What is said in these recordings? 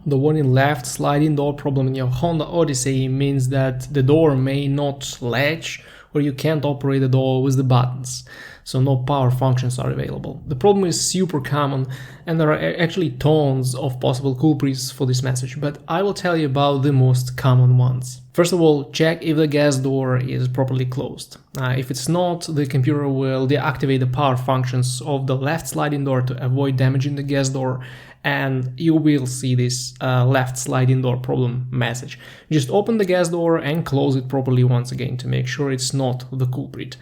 The warning left sliding door problem in your Honda Odyssey means that the door may not latch or you can't operate the door with the buttons, so no power functions are available. The problem is super common and there are actually tons of possible culprits for this message, but I will tell you about the most common ones. First of all, check if the gas door is properly closed. If it's not, the computer will deactivate the power functions of the left sliding door to avoid damaging the gas door, and you will see this left sliding door problem message. Just open the gas door and close it properly once again to make sure it's not the culprit.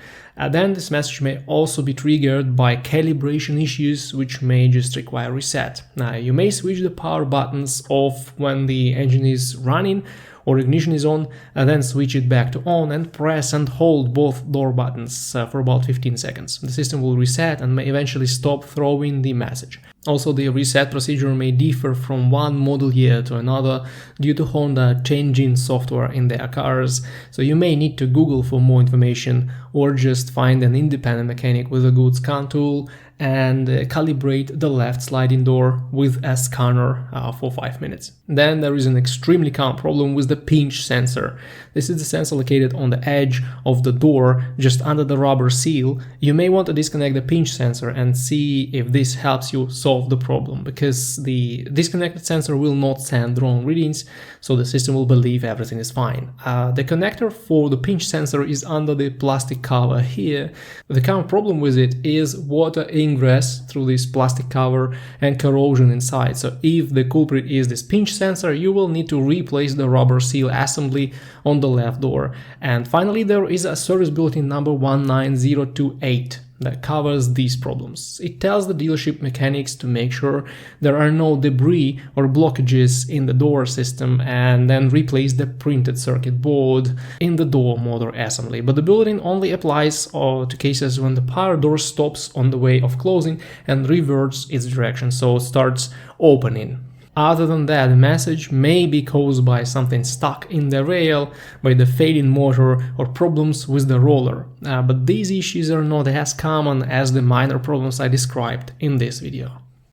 Then this message may also be triggered by calibration issues, which may just require reset. You may switch the power buttons off when the engine is running or ignition is on, and then switch it back to on and press and hold both door buttons for about 15 seconds. The system will reset and may eventually stop throwing the message. Also, the reset procedure may differ from one model year to another due to Honda changing software in their cars, so you may need to Google for more information or just find an independent mechanic with a good scan tool and calibrate the left sliding door with a scanner for 5 minutes. Then there is an extremely common problem with the pinch sensor. This is the sensor located on the edge of the door, just under the rubber seal. You may want to disconnect the pinch sensor and see if this helps you solve the problem, because the disconnected sensor will not send wrong readings, so the system will believe everything is fine. The connector for the pinch sensor is under the plastic cover here. The common problem with it is water ingress through this plastic cover and corrosion inside. So if the culprit is this pinch sensor, you will need to replace the rubber seal assembly on the left door. And finally, there is a service bulletin number 19028 that covers these problems. It tells the dealership mechanics to make sure there are no debris or blockages in the door system and then replace the printed circuit board in the door motor assembly. But the bulletin only applies to cases when the power door stops on the way of closing and reverts its direction, so it starts opening. Other than that, the message may be caused by something stuck in the rail, by the fading motor, or problems with the roller. But these issues are not as common as the minor problems I described in this video.